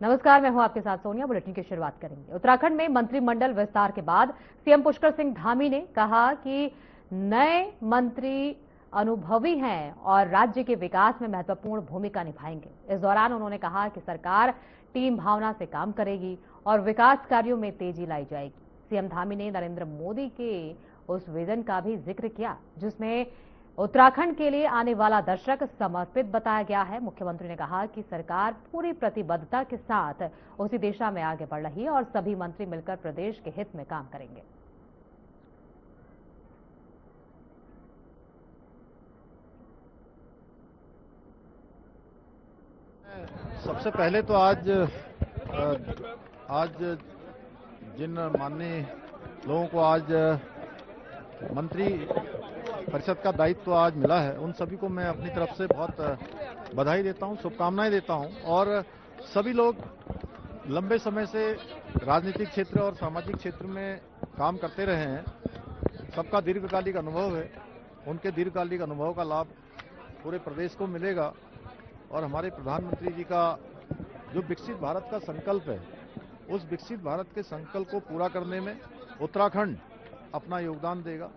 नमस्कार, मैं हूं आपके साथ सोनिया। बुलेटिन की शुरुआत करेंगे। उत्तराखंड में मंत्रिमंडल विस्तार के बाद सीएम पुष्कर सिंह धामी ने कहा कि नए मंत्री अनुभवी हैं और राज्य के विकास में महत्वपूर्ण भूमिका निभाएंगे। इस दौरान उन्होंने कहा कि सरकार टीम भावना से काम करेगी और विकास कार्यों में तेजी लाई जाएगी। सीएम धामी ने नरेंद्र मोदी के उस विजन का भी जिक्र किया जिसमें उत्तराखंड के लिए आने वाला दशक समर्पित बताया गया है। मुख्यमंत्री ने कहा कि सरकार पूरी प्रतिबद्धता के साथ उसी दिशा में आगे बढ़ रही है और सभी मंत्री मिलकर प्रदेश के हित में काम करेंगे। सबसे पहले तो आज जिन माननीय लोगों को आज मंत्री परिषद का दायित्व आज मिला है, उन सभी को मैं अपनी तरफ से बहुत बधाई देता हूं, शुभकामनाएं देता हूं। और सभी लोग लंबे समय से राजनीतिक क्षेत्र और सामाजिक क्षेत्र में काम करते रहे हैं। सबका दीर्घकालिक अनुभव है, उनके दीर्घकालिक अनुभव का लाभ पूरे प्रदेश को मिलेगा। और हमारे प्रधानमंत्री जी का जो विकसित भारत का संकल्प है, उस विकसित भारत के संकल्प को पूरा करने में उत्तराखंड अपना योगदान देगा।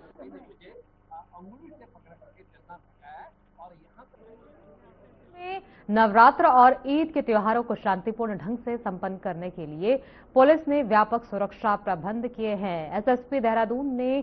नवरात्र और ईद के त्योहारों को शांतिपूर्ण ढंग से संपन्न करने के लिए पुलिस ने व्यापक सुरक्षा प्रबंध किए हैं। एसएसपी देहरादून ने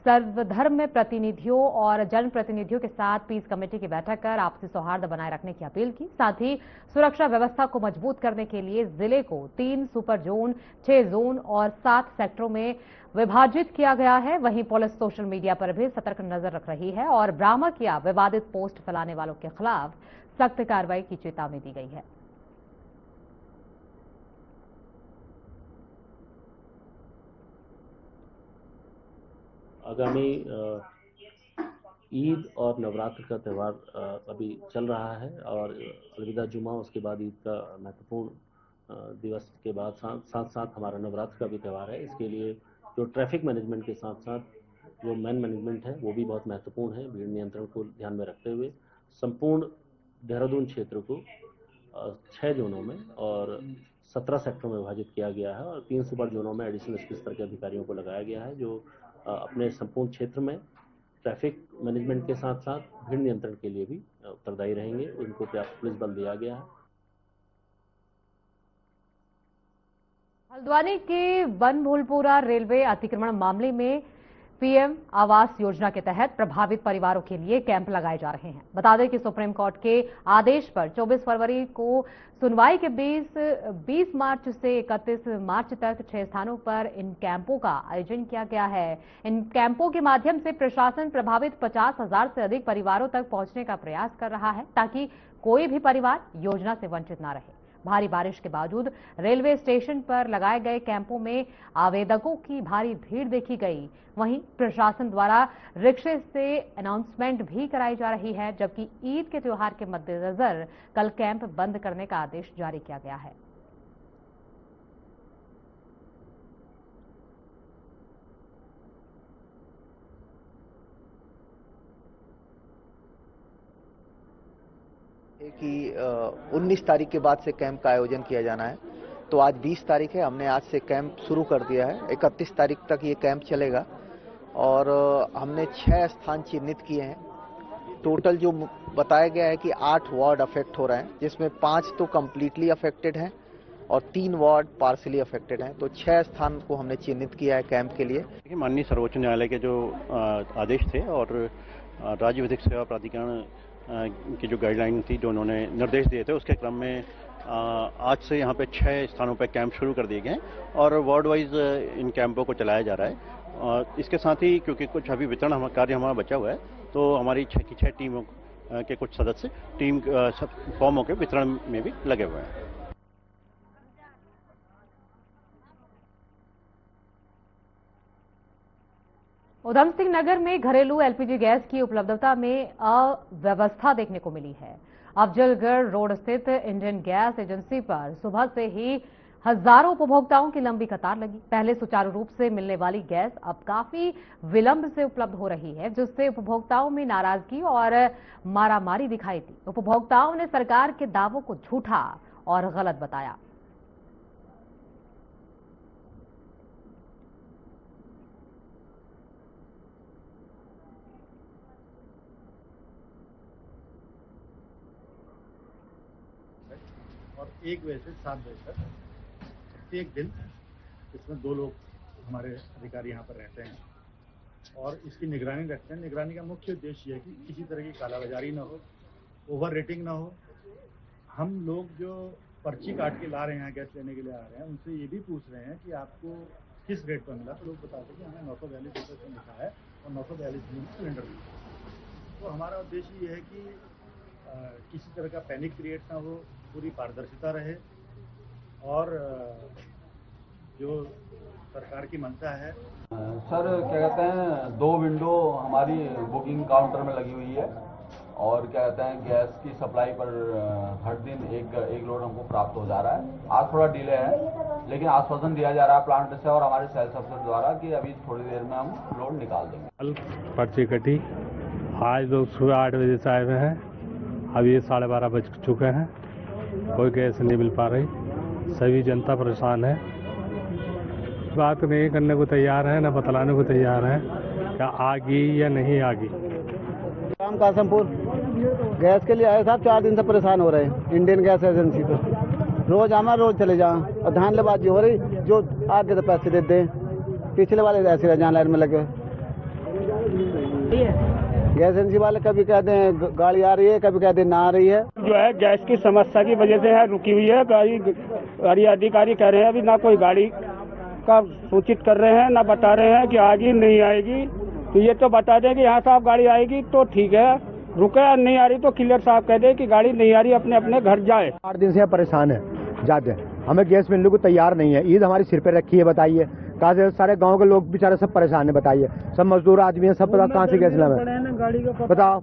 सर्वधर्म प्रतिनिधियों और जनप्रतिनिधियों के साथ पीस कमेटी की बैठक कर आपसी सौहार्द बनाए रखने की अपील की। साथ ही सुरक्षा व्यवस्था को मजबूत करने के लिए जिले को 3 सुपर जोन, 6 जोन और 7 सेक्टरों में विभाजित किया गया है। वहीं पुलिस सोशल मीडिया पर भी सतर्क नजर रख रही है और भ्रामक या विवादित पोस्ट फैलाने वालों के खिलाफ सख्त कार्रवाई की चेतावनी दी गई है। आगामी ईद और नवरात्र का त्यौहार अभी चल रहा है और अलविदा जुमा, उसके बाद ईद का महत्वपूर्ण दिवस के बाद साथ साथ हमारा नवरात्र का भी त्यौहार है। इसके लिए जो ट्रैफिक मैनेजमेंट के साथ साथ जो मैन मैनेजमेंट है वो भी बहुत महत्वपूर्ण है। भीड़ नियंत्रण को ध्यान में रखते हुए संपूर्ण देहरादून क्षेत्र को 6 जोनों में और 17 सेक्टरों में विभाजित किया गया है और 3 सुपर जोनों में एडिशनल एसपी स्तर के अधिकारियों को लगाया गया है जो अपने संपूर्ण क्षेत्र में ट्रैफिक मैनेजमेंट के साथ साथ भीड़ नियंत्रण के लिए भी उत्तरदायी रहेंगे। उनको पर्याप्त पुलिस बल दिया गया है। हल्द्वानी के बनभूलपुरा रेलवे अतिक्रमण मामले में पीएम आवास योजना के तहत प्रभावित परिवारों के लिए कैंप लगाए जा रहे हैं। बता दें कि सुप्रीम कोर्ट के आदेश पर 24 फरवरी को सुनवाई के 20 मार्च से 31 मार्च तक 6 स्थानों पर इन कैंपों का आयोजन किया गया है। इन कैंपों के माध्यम से प्रशासन प्रभावित 50,000 से अधिक परिवारों तक पहुंचने का प्रयास कर रहा है ताकि कोई भी परिवार योजना से वंचित न रहे। भारी बारिश के बावजूद रेलवे स्टेशन पर लगाए गए कैंपों में आवेदकों की भारी भीड़ देखी गई। वहीं प्रशासन द्वारा रिक्शे से अनाउंसमेंट भी कराई जा रही है, जबकि ईद के त्योहार के मद्देनजर कल कैंप बंद करने का आदेश जारी किया गया है। कि 19 तारीख के बाद से कैंप का आयोजन किया जाना है। तो आज 20 तारीख है, हमने आज से कैंप शुरू कर दिया है। 31 तारीख तक ये कैंप चलेगा और हमने 6 स्थान चिन्हित किए हैं। टोटल जो बताया गया है कि 8 वार्ड अफेक्ट हो रहे हैं, जिसमें 5 तो कम्प्लीटली अफेक्टेड हैं और 3 वार्ड पार्सली अफेक्टेड हैं। तो 6 स्थान को हमने चिन्हित किया है कैंप के लिए। देखिए, माननीय सर्वोच्च न्यायालय के जो आदेश थे और राज्य विधिक सेवा प्राधिकरण की जो गाइडलाइन थी, जो उन्होंने निर्देश दिए थे, उसके क्रम में आज से यहाँ पे 6 स्थानों पे कैंप शुरू कर दिए गए और वार्ड वाइज इन कैंपों को चलाया जा रहा है। और इसके साथ ही क्योंकि कुछ अभी वितरण कार्य हमारा बचा हुआ है, तो हमारी 6 की 6 टीमों के कुछ सदस्य टीम फॉर्मों के वितरण में भी लगे हुए हैं। उधम सिंह नगर में घरेलू एलपीजी गैस की उपलब्धता में अव्यवस्था देखने को मिली है। अफजलगढ़ रोड स्थित इंडियन गैस एजेंसी पर सुबह से ही हजारों उपभोक्ताओं की लंबी कतार लगी। पहले सुचारू रूप से मिलने वाली गैस अब काफी विलंब से उपलब्ध हो रही है, जिससे उपभोक्ताओं में नाराजगी और मारामारी दिखाई दी। उपभोक्ताओं ने सरकार के दावों को झूठा और गलत बताया। और 1 बजे से 7 बजे तक प्रत्येक दिन इसमें 2 लोग हमारे अधिकारी यहाँ पर रहते हैं और इसकी निगरानी रखते हैं। निगरानी का मुख्य उद्देश्य है कि किसी तरह की कालाबाजारी ना हो, ओवर रेटिंग ना हो। हम लोग जो पर्ची काट के ला रहे हैं, गैस लेने के लिए आ रहे हैं, उनसे ये भी पूछ रहे हैं कि आपको किस रेट पर मिला, तो लोग बताते हैं कि हमें 942 रुपये से लिखा है और 942 में सिलेंडर मिला। तो हमारा उद्देश्य ये है कि किसी तरह का पैनिक क्रिएट ना हो, पूरी पारदर्शिता रहे और जो सरकार की मंशा है। सर क्या कहते हैं 2 विंडो हमारी बुकिंग काउंटर में लगी हुई है और क्या कहते हैं गैस की सप्लाई पर हर दिन एक लोड हमको प्राप्त हो जा रहा है। आज थोड़ा डिले है लेकिन आश्वासन दिया जा रहा है प्लांट से और हमारे सेल्स अफसर द्वारा कि अभी थोड़ी देर में हम लोड निकाल देंगे। कल पर्ची कटी, आज लोग सुबह 8 बजे से आए हुए हैं, अभी 12:30 बज चुके हैं, कोई गैस नहीं मिल पा रही, सभी जनता परेशान है। बात नहीं करने को तैयार है, न बतलाने को तैयार है क्या आगी या नहीं आगी। राम कासमपुर गैस के लिए आए साहब, 4 दिन से परेशान हो रहे हैं इंडियन गैस एजेंसी पर। रोज आना रोज चले जाओ और धांधलेबाजी हो रही, जो आगे तो पैसे दे दें, पिछले वाले ऐसे रह जाए लाइन में लगे। गैस एजेंसी वाले कभी कहते हैं गाड़ी आ रही है, कभी कहते हैं ना आ रही है। जो है गैस की समस्या की वजह से है रुकी हुई है गाड़ी अधिकारी कह रहे हैं अभी ना कोई गाड़ी का सूचित कर रहे हैं, ना बता रहे हैं कि आएगी नहीं आएगी। तो ये तो बता दें कि यहाँ साहब गाड़ी आएगी तो ठीक है, रुके नहीं आ रही तो क्लियर साहब कह दे कि गाड़ी नहीं आ रही, अपने अपने घर जाए। 8 दिन से परेशान है जाते, हमें गैस मिलने को तैयार नहीं है। ईद हमारी सिर पे रखी है, बताइए कहाँ से सारे गांव के लोग बेचारे सब परेशान है, बताइए सब मजदूर आदमी है, सब पता कहाँ से गैस लाए बताओ।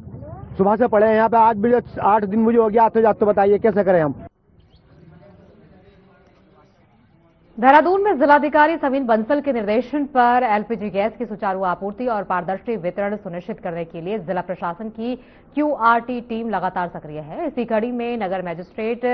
सुबह से पड़े हैं यहाँ पे, आज भी 8 दिन मुझे हो गया आते जाते, तो बताइए कैसे करें हम। देहरादून में जिलाधिकारी समीन बंसल के निर्देशन पर एलपीजी गैस की सुचारू आपूर्ति और पारदर्शी वितरण सुनिश्चित करने के लिए जिला प्रशासन की क्यूआरटी टीम लगातार सक्रिय है। इसी कड़ी में नगर मजिस्ट्रेट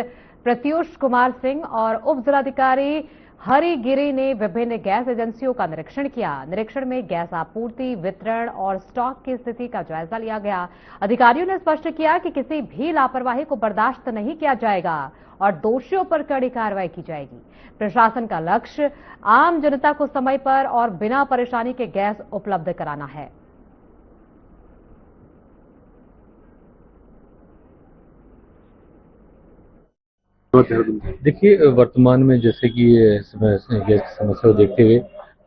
प्रत्युष कुमार सिंह और उप जिलाधिकारी हरिगिरी ने विभिन्न गैस एजेंसियों का निरीक्षण किया। निरीक्षण में गैस आपूर्ति, वितरण और स्टॉक की स्थिति का जायजा लिया गया। अधिकारियों ने स्पष्ट किया कि किसी भी लापरवाही को बर्दाश्त नहीं किया जाएगा और दोषियों पर कड़ी कार्रवाई की जाएगी। प्रशासन का लक्ष्य आम जनता को समय पर और बिना परेशानी के गैस उपलब्ध कराना है। देखिए, वर्तमान में जैसे कि गैस की समस्या को देखते हुए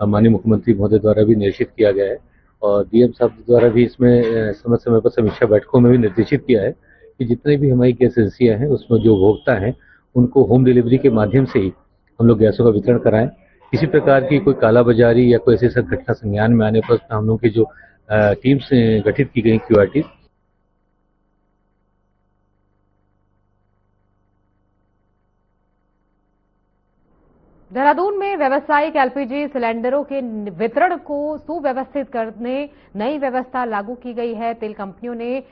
माननीय मुख्यमंत्री महोदय द्वारा भी निर्देशित किया गया है और डीएम साहब द्वारा भी इसमें समय समय पर समीक्षा बैठकों में भी निर्देशित किया है कि जितने भी हमारी गैस एजेंसियां हैं उसमें जो उपभोक्ता हैं उनको होम डिलीवरी के माध्यम से ही हम लोग गैसों का वितरण कराएं। किसी प्रकार की कोई कालाबाजारी या कोई ऐसी सब घटना संज्ञान में आने पर हम लोग की जो टीम्स गठित की गई क्यूआरटी देहरादून में व्यावसायिक एलपीजी सिलेंडरों के वितरण को सुव्यवस्थित करने नई व्यवस्था लागू की गई है। तेल कंपनियों ने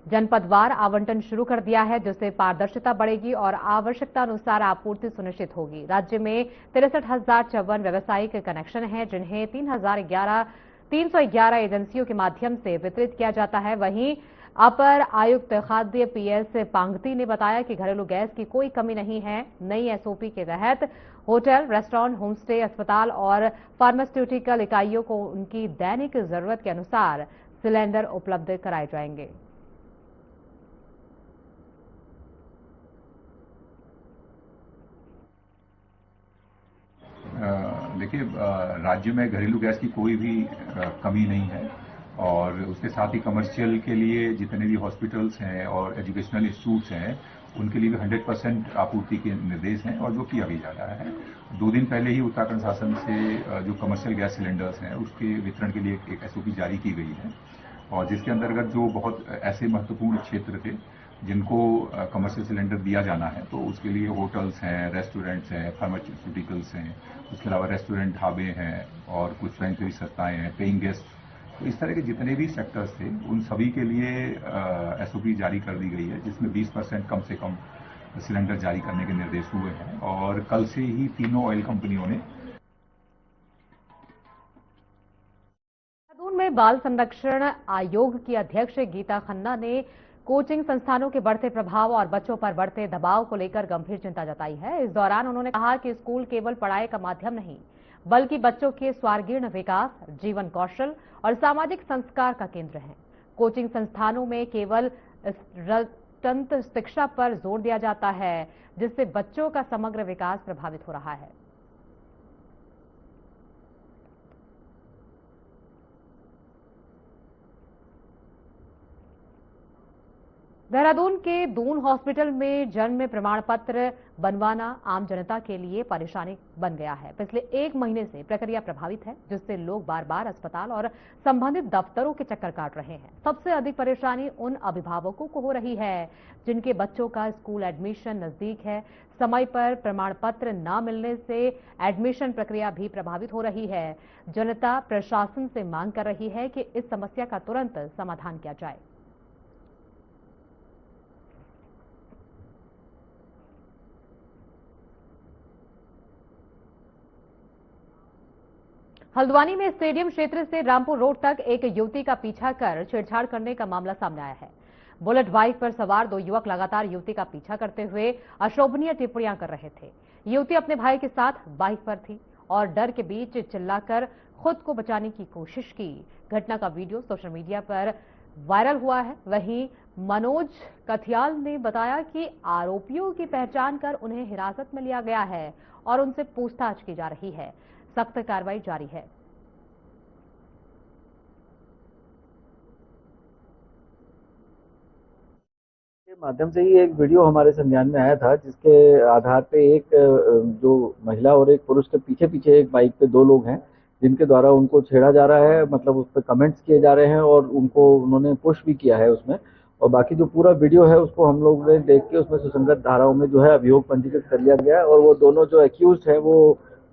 जनपदवार आवंटन शुरू कर दिया है, जिससे पारदर्शिता बढ़ेगी और आवश्यकता अनुसार आपूर्ति सुनिश्चित होगी। राज्य में 63,054 व्यावसायिक कनेक्शन हैं, जिन्हें 311 एजेंसियों के माध्यम से वितरित किया जाता है। वहीं अपर आयुक्त खाद्य पीएस पांगती ने बताया कि घरेलू गैस की कोई कमी नहीं है। नई एसओपी के तहत होटल, रेस्टोरेंट, होमस्टे, अस्पताल और फार्मास्यूटिकल इकाइयों को उनकी दैनिक जरूरत के अनुसार सिलेंडर उपलब्ध कराए जाएंगे। देखिए, राज्य में घरेलू गैस की कोई भी कमी नहीं है और उसके साथ ही कमर्शियल के लिए जितने भी हॉस्पिटल्स हैं और एजुकेशनल इंस्टीट्यूट्स हैं उनके लिए भी 100% आपूर्ति के निर्देश हैं और जो किया भी जा रहा है। 2 दिन पहले ही उत्तराखंड शासन से जो कमर्शियल गैस सिलेंडर्स हैं उसके वितरण के लिए एक एसओपी जारी की गई है और जिसके अंतर्गत जो बहुत ऐसे महत्वपूर्ण क्षेत्र थे जिनको कमर्शियल सिलेंडर दिया जाना है तो उसके लिए होटल्स हैं, रेस्टोरेंट्स हैं, फार्मास्यूटिकल्स हैं, उसके अलावा रेस्टोरेंट, ढाबे हैं और कुछ स्वयंसेवी संस्थाएं हैं, पेइंग गेस्ट, तो इस तरह के जितने भी सेक्टर्स थे उन सभी के लिए एसओपी जारी कर दी गई है, जिसमें 20% कम से कम सिलेंडर जारी करने के निर्देश हुए हैं और कल से ही तीनों ऑयल कंपनियों ने देहरादून में बाल संरक्षण आयोग की अध्यक्ष गीता खन्ना ने कोचिंग संस्थानों के बढ़ते प्रभाव और बच्चों पर बढ़ते दबाव को लेकर गंभीर चिंता जताई है। इस दौरान उन्होंने कहा कि स्कूल केवल पढ़ाई का माध्यम नहीं, बल्कि बच्चों के सर्वांगीण विकास, जीवन कौशल और सामाजिक संस्कार का केंद्र है। कोचिंग संस्थानों में केवल तंत्र शिक्षा पर जोर दिया जाता है, जिससे बच्चों का समग्र विकास प्रभावित हो रहा है। देहरादून के दून हॉस्पिटल में जन्म प्रमाण पत्र बनवाना आम जनता के लिए परेशानी बन गया है। पिछले 1 महीने से प्रक्रिया प्रभावित है, जिससे लोग बार बार अस्पताल और संबंधित दफ्तरों के चक्कर काट रहे हैं। सबसे अधिक परेशानी उन अभिभावकों को हो रही है जिनके बच्चों का स्कूल एडमिशन नजदीक है। समय पर प्रमाण पत्र न मिलने से एडमिशन प्रक्रिया भी प्रभावित हो रही है। जनता प्रशासन से मांग कर रही है कि इस समस्या का तुरंत समाधान किया जाए। हल्द्वानी में स्टेडियम क्षेत्र से रामपुर रोड तक एक युवती का पीछा कर छेड़छाड़ करने का मामला सामने आया है। बुलेट बाइक पर सवार 2 युवक लगातार युवती का पीछा करते हुए अशोभनीय टिप्पणियां कर रहे थे। युवती अपने भाई के साथ बाइक पर थी और डर के बीच चिल्लाकर खुद को बचाने की कोशिश की। घटना का वीडियो सोशल मीडिया पर वायरल हुआ है। वहीं मनोज कथियाल ने बताया कि आरोपियों की पहचान कर उन्हें हिरासत में लिया गया है और उनसे पूछताछ की जा रही है। सख्त कार्रवाई जारी है। के माध्यम से ही एक वीडियो हमारे संज्ञान में आया था, जिसके आधार पे एक जो महिला और एक पुरुष के पीछे पीछे एक बाइक पे 2 लोग हैं, जिनके द्वारा उनको छेड़ा जा रहा है। मतलब उस पर कमेंट्स किए जा रहे हैं और उन्होंने पुश भी किया है उसमें। और बाकी जो पूरा वीडियो है उसको हम लोग ने देख के उसमें सुसंगत धाराओं में जो है अभियोग पंजीकृत कर लिया गया है। और वो दोनों जो एक्यूज्ड है वो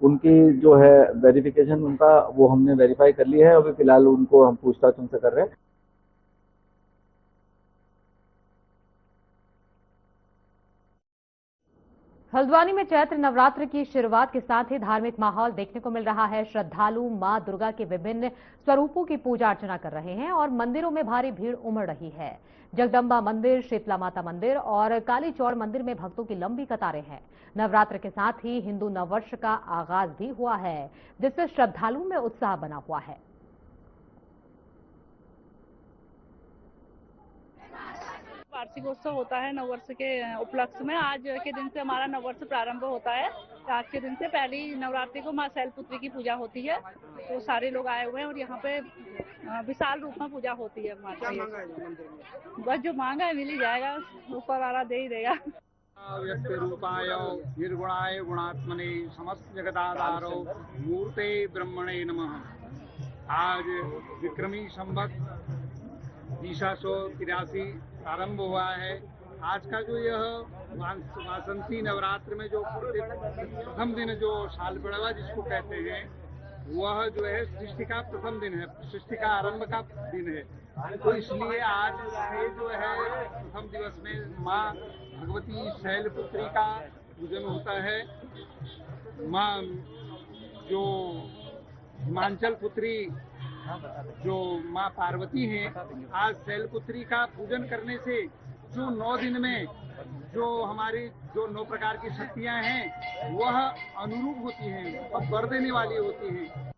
उनकी जो है वेरिफिकेशन उनका वो हमने वेरीफाई कर लिया है। अभी फिलहाल उनको हम पूछताछ उनसे कर रहे हैं। हल्द्वानी में चैत्र नवरात्र की शुरुआत के साथ ही धार्मिक माहौल देखने को मिल रहा है। श्रद्धालु मां दुर्गा के विभिन्न स्वरूपों की पूजा अर्चना कर रहे हैं और मंदिरों में भारी भीड़ उमड़ रही है। जगदम्बा मंदिर, शीतला माता मंदिर और काली चौड़ मंदिर में भक्तों की लंबी कतारें हैं। नवरात्र के साथ ही हिंदू नववर्ष का आगाज भी हुआ है, जिससे श्रद्धालुओं में उत्साह बना हुआ है। वार्षिकोत्सव होता है नववर्ष के उपलक्ष्य में। आज के दिन से हमारा नववर्ष प्रारंभ होता है। आज के दिन से पहली नवरात्रि को मां शैलपुत्री की पूजा होती है, तो सारे लोग आए हुए हैं और यहाँ पे विशाल रूप में पूजा होती है। बस जो मांगा है मिल ही जाएगा, ऊपर वाला दे ही देगा। व्यक्ति रूपाय निर्गुणाय गुणात्मने समस्त जगदाधारो मूर्ते ब्रह्मणे नमः। आज विक्रमी संवत 1983 प्रारंभ हुआ है। आज का जो यह वासंती नवरात्र में जो प्रथम दिन जो साल बड़वा जिसको कहते हैं, वह जो है सृष्टि का प्रथम दिन है, सृष्टि का आरंभ का दिन है। तो इसलिए आज से जो है प्रथम दिवस में माँ भगवती शैलपुत्री का पूजन होता है। माँ जो हिमांचल पुत्री जो माँ पार्वती हैं, आज शैलपुत्री का पूजन करने से जो 9 दिन में जो हमारी जो 9 प्रकार की शक्तियां हैं वह अनुरूप होती हैं और वर देने वाली होती हैं।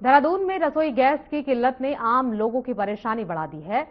देहरादून में रसोई गैस की किल्लत ने आम लोगों की परेशानी बढ़ा दी है।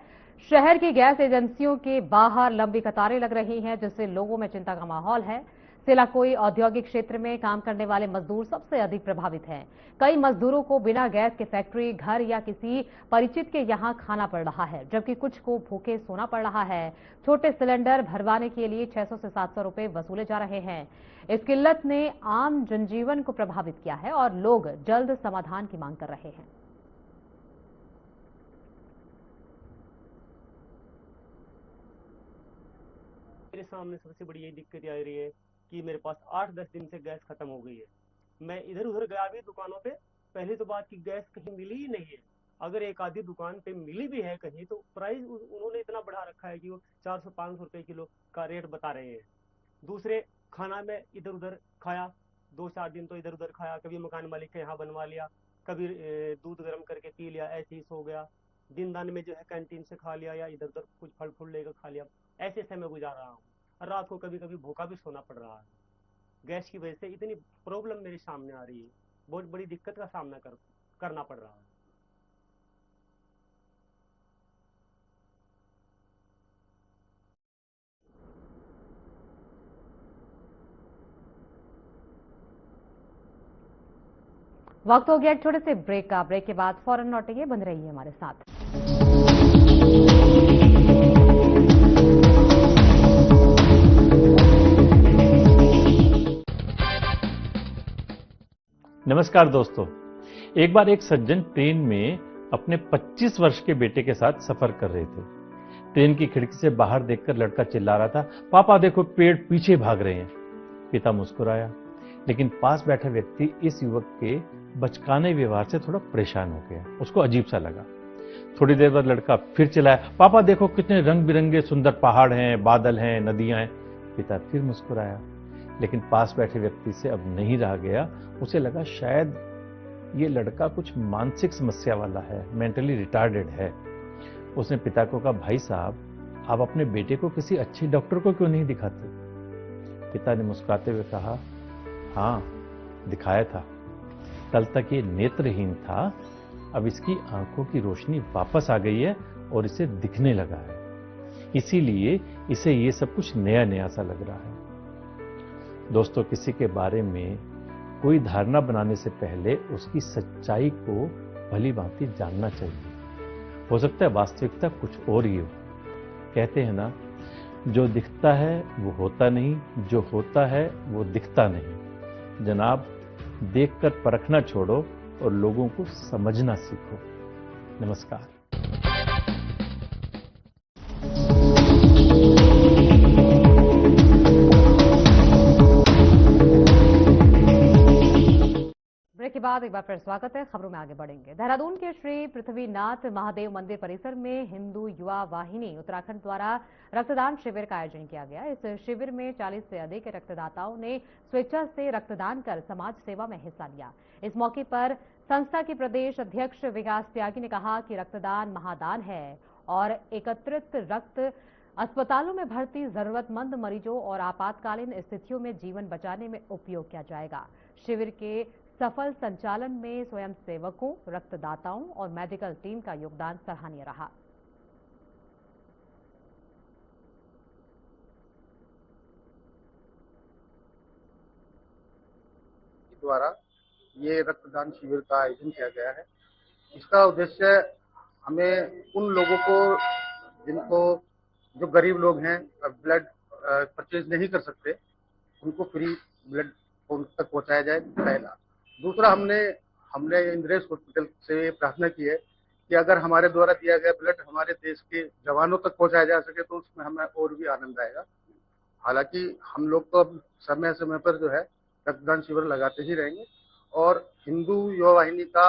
शहर की गैस एजेंसियों के बाहर लंबी कतारें लग रही हैं, जिससे लोगों में चिंता का माहौल है। सिलाकोई औद्योगिक क्षेत्र में काम करने वाले मजदूर सबसे अधिक प्रभावित हैं। कई मजदूरों को बिना गैस के फैक्ट्री, घर या किसी परिचित के यहां खाना पड़ रहा है, जबकि कुछ को भूखे सोना पड़ रहा है। छोटे सिलेंडर भरवाने के लिए 600 से 700 रुपए वसूले जा रहे हैं। इस किल्लत ने आम जनजीवन को प्रभावित किया है और लोग जल्द समाधान की मांग कर रहे हैं। मेरे सामने सबसे बड़ी यही दिक्कत आ रही है कि मेरे पास 8-10 दिन से गैस खत्म हो गई है। मैं इधर उधर गया भी दुकानों पे, पहली तो बात की गैस कहीं मिली ही नहीं है। अगर एक आधी दुकान पे मिली भी है कहीं, तो प्राइस उन्होंने इतना बढ़ा रखा है कि वो 400-500 रुपए किलो का रेट बता रहे हैं। दूसरे खाना में इधर उधर खाया, 2-4 दिन तो इधर उधर खाया, कभी मकान मालिक के यहाँ बनवा लिया, कभी दूध गर्म करके पी लिया, ऐसे ही सो गया। दिन दान में जो है कैंटीन से खा लिया या इधर उधर कुछ फल फूल लेकर खा लिया, ऐसे समय गुजार रहा हूँ। और रात को कभी कभी भूखा भी सोना पड़ रहा है। गैस की वजह से इतनी प्रॉब्लम मेरे सामने आ रही है, बहुत बड़ी दिक्कत का सामना करना पड़ रहा है। वक्त हो गया एक छोटे से ब्रेक का। ब्रेक के बाद फौरन लौटेंगे, बंद रहिए हमारे साथ। नमस्कार दोस्तों, एक बार एक सज्जन ट्रेन में अपने 25 वर्ष के बेटे के साथ सफर कर रहे थे। ट्रेन की खिड़की से बाहर देखकर लड़का चिल्ला रहा था, पापा देखो पेड़ पीछे भाग रहे हैं। पिता मुस्कुराया, लेकिन पास बैठा व्यक्ति इस युवक के बचकाने व्यवहार से थोड़ा परेशान हो गया। उसको अजीब सा लगा। थोड़ी देर बाद लड़का फिर चिल्लाया, पापा देखो कितने रंग बिरंगे सुंदर पहाड़ हैं, बादल हैं, नदियां हैं। पिता फिर मुस्कुराया, लेकिन पास बैठे व्यक्ति से अब नहीं रहा गया। उसे लगा शायद ये लड़का कुछ मानसिक समस्या वाला है, मेंटली रिटार्डेड है। उसने पिता को कहा, भाई साहब आप अपने बेटे को किसी अच्छे डॉक्टर को क्यों नहीं दिखाते? पिता ने मुस्कुराते हुए कहा, हाँ दिखाया था, कल तक ये नेत्रहीन था, अब इसकी आंखों की रोशनी वापस आ गई है और इसे दिखने लगा है, इसीलिए इसे ये सब कुछ नया नया सा लग रहा है। दोस्तों, किसी के बारे में कोई धारणा बनाने से पहले उसकी सच्चाई को भली भांति जानना चाहिए। हो सकता है वास्तविकता कुछ और ही हो। कहते हैं ना, जो दिखता है वो होता नहीं, जो होता है वो दिखता नहीं। जनाब, देखकर परखना छोड़ो और लोगों को समझना सीखो। नमस्कार। ब्रेक के बाद एक बार फिर स्वागत है। खबरों में आगे बढ़ेंगे। देहरादून के श्री पृथ्वीनाथ महादेव मंदिर परिसर में हिंदू युवा वाहिनी उत्तराखंड द्वारा रक्तदान शिविर का आयोजन किया गया। इस शिविर में 40 से अधिक रक्तदाताओं ने स्वेच्छा से रक्तदान कर समाज सेवा में हिस्सा लिया। इस मौके पर संस्था के प्रदेश अध्यक्ष विकास त्यागी ने कहा कि रक्तदान महादान है और एकत्रित रक्त अस्पतालों में भर्ती जरूरतमंद मरीजों और आपातकालीन स्थितियों में जीवन बचाने में उपयोग किया जाएगा। शिविर के सफल संचालन में स्वयंसेवकों, रक्तदाताओं और मेडिकल टीम का योगदान सराहनीय रहा। द्वारा ये रक्तदान शिविर का आयोजन किया गया है। इसका उद्देश्य हमें उन लोगों को, जिनको जो गरीब लोग हैं, ब्लड परचेज नहीं कर सकते, उनको फ्री ब्लड उन तक पहुंचाया जाए, पहला। दूसरा, हमने इंद्रेश हॉस्पिटल से प्रार्थना की है कि अगर हमारे द्वारा दिया गया ब्लड हमारे देश के जवानों तक पहुंचाया जा सके तो उसमें हमें और भी आनंद आएगा। हालांकि हम लोग तो अब समय समय पर जो है रक्तदान शिविर लगाते ही रहेंगे और हिंदू युवा वाहिनी का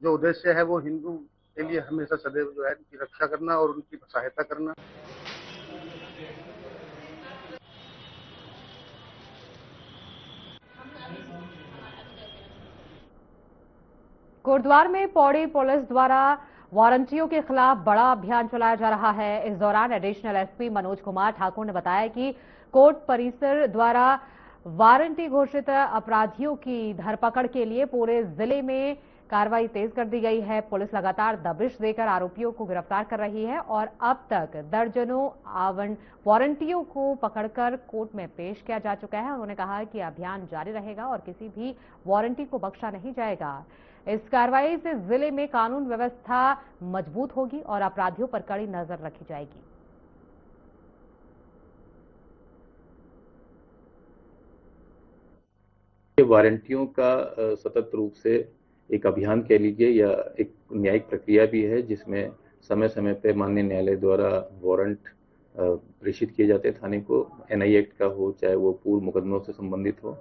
जो उद्देश्य है वो हिंदू के लिए हमेशा सदैव जो है उनकी रक्षा करना और उनकी सहायता करना। कोटद्वार में पौड़ी पुलिस द्वारा वारंटियों के खिलाफ बड़ा अभियान चलाया जा रहा है। इस दौरान एडिशनल एसपी मनोज कुमार ठाकुर ने बताया कि कोर्ट परिसर द्वारा वारंटी घोषित अपराधियों की धरपकड़ के लिए पूरे जिले में कार्रवाई तेज कर दी गई है। पुलिस लगातार दबिश देकर आरोपियों को गिरफ्तार कर रही है और अब तक दर्जनों वारंटियों को पकड़कर कोर्ट में पेश किया जा चुका है। उन्होंने कहा कि अभियान जारी रहेगा और किसी भी वारंटी को बख्शा नहीं जाएगा। इस कार्रवाई से जिले में कानून व्यवस्था मजबूत होगी और अपराधियों पर कड़ी नजर रखी जाएगी। वारंटियों का सतत रूप से एक अभियान कह लीजिए या एक न्यायिक प्रक्रिया भी है, जिसमें समय समय पे माननीय न्यायालय द्वारा वारंट प्रेषित किए जाते हैं थाने को, एनआई एक्ट का हो चाहे वो पूर्व मुकदमों से संबंधित हो।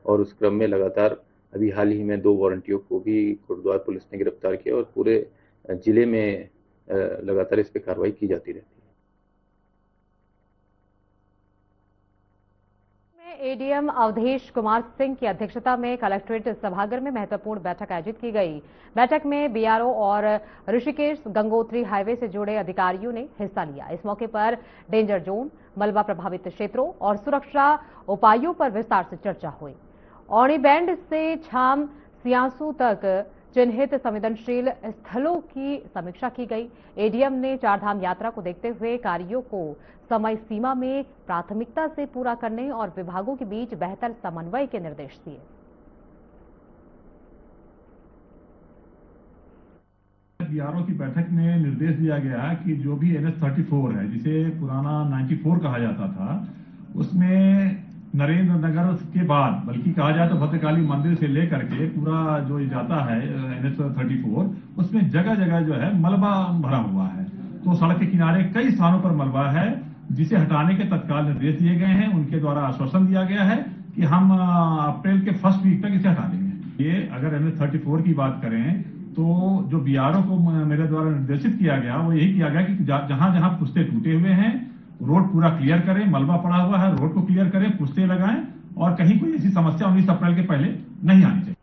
और उस क्रम में लगातार अभी हाल ही में 2 वारंटियों को भी कोटद्वार पुलिस ने गिरफ्तार किया और पूरे जिले में लगातार इस पर कार्रवाई की जाती रहती है। एडीएम अवधेश कुमार सिंह की अध्यक्षता में कलेक्ट्रेट सभागार में महत्वपूर्ण बैठक आयोजित की गई। बैठक में बीआरओ और ऋषिकेश गंगोत्री हाईवे से जुड़े अधिकारियों ने हिस्सा लिया। इस मौके पर डेंजर जोन, मलबा प्रभावित क्षेत्रों और सुरक्षा उपायों पर विस्तार से चर्चा हुई। औणी बैंड से छाम सियासू तक चिन्हित संवेदनशील स्थलों की समीक्षा की गई। एडीएम ने चारधाम यात्रा को देखते हुए कार्यों को समय सीमा में प्राथमिकता से पूरा करने और विभागों के बीच बेहतर समन्वय के निर्देश दिए। बीआरओ की बैठक में निर्देश दिया गया कि जो भी NH-34 है, जिसे पुराना 94 कहा जाता था, उसमें नरेंद्र नगर के बाद, बल्कि कहा जाए तो भद्रकाली मंदिर से लेकर के पूरा जो जाता है NH-34, उसमें जगह जगह जो है मलबा भरा हुआ है। तो सड़क के किनारे कई स्थानों पर मलबा है, जिसे हटाने के तत्काल निर्देश दिए गए हैं। उनके द्वारा आश्वासन दिया गया है कि हम अप्रैल के फर्स्ट वीक तक इसे हटा देंगे। ये अगर NH-34 की बात करें तो जो बीआरओ को मेरे द्वारा निर्देशित किया गया वो यही किया गया कि जहां जहां पुस्ते टूटे हुए हैं, रोड पूरा क्लियर करें, मलबा पड़ा हुआ है, रोड को क्लियर करें, पुस्ते लगाएं और कहीं कोई ऐसी समस्या 19 अप्रैल के पहले नहीं आनी चाहिए।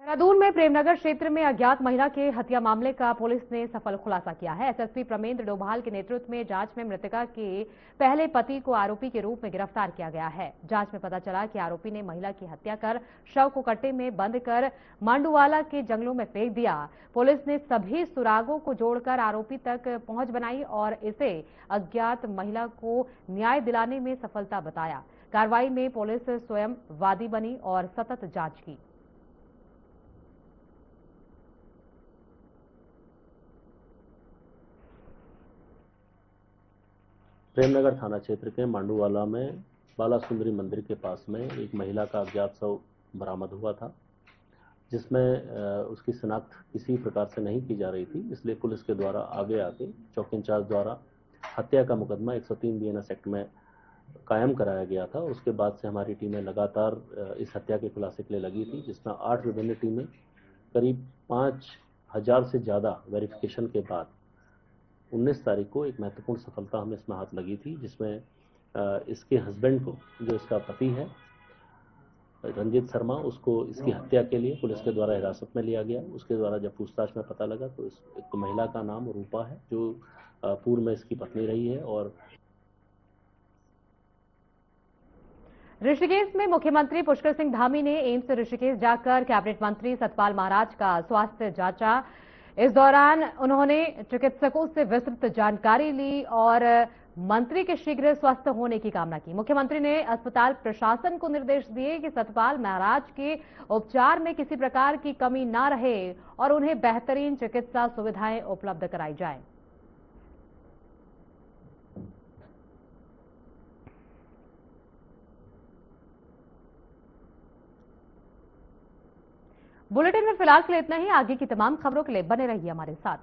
देहरादून में प्रेमनगर क्षेत्र में अज्ञात महिला के हत्या मामले का पुलिस ने सफल खुलासा किया है। एसएसपी प्रमेंद्र डोभाल के नेतृत्व में जांच में मृतका के पहले पति को आरोपी के रूप में गिरफ्तार किया गया है। जांच में पता चला कि आरोपी ने महिला की हत्या कर शव को कट्टे में बंद कर मांडूवाला के जंगलों में फेंक दिया। पुलिस ने सभी सुरागों को जोड़कर आरोपी तक पहुंच बनाई और इसे अज्ञात महिला को न्याय दिलाने में सफलता बताया। कार्रवाई में पुलिस स्वयं वादी बनी और सतत जांच की। प्रेमनगर थाना क्षेत्र के मांडूवाला में बाला सुंदरी मंदिर के पास में एक महिला का अज्ञात शव बरामद हुआ था, जिसमें उसकी शिनाख्त किसी प्रकार से नहीं की जा रही थी। इसलिए पुलिस के द्वारा आगे आके चौकी इंचार्ज द्वारा हत्या का मुकदमा 103 BNS एक्ट में कायम कराया गया था। उसके बाद से हमारी टीमें लगातार इस हत्या के खुलासे के लिए लगी थी, जिसमें 8 विभिन्न टीमें करीब 5000 से ज़्यादा वेरिफिकेशन के बाद 19 तारीख को एक महत्वपूर्ण सफलता हमें इसमें हाथ लगी थी, जिसमें इसके हस्बैंड को, जो इसका पति है रंजीत शर्मा, उसको इसकी हत्या के लिए पुलिस के द्वारा हिरासत में लिया गया। उसके द्वारा जब पूछताछ में पता लगा तो इस एक महिला का नाम रूपा है, जो पूर्व में इसकी पत्नी रही है। और ऋषिकेश में मुख्यमंत्री पुष्कर सिंह धामी ने एम्स ऋषिकेश जाकर कैबिनेट मंत्री सतपाल महाराज का स्वास्थ्य जांचा। इस दौरान उन्होंने चिकित्सकों से विस्तृत जानकारी ली और मंत्री के शीघ्र स्वस्थ होने की कामना की। मुख्यमंत्री ने अस्पताल प्रशासन को निर्देश दिए कि सतपाल महाराज के उपचार में किसी प्रकार की कमी न रहे और उन्हें बेहतरीन चिकित्सा सुविधाएं उपलब्ध कराई जाएं। बुलेटिन में फिलहाल के लिए इतना ही। आगे की तमाम खबरों के लिए बने रहिए हमारे साथ।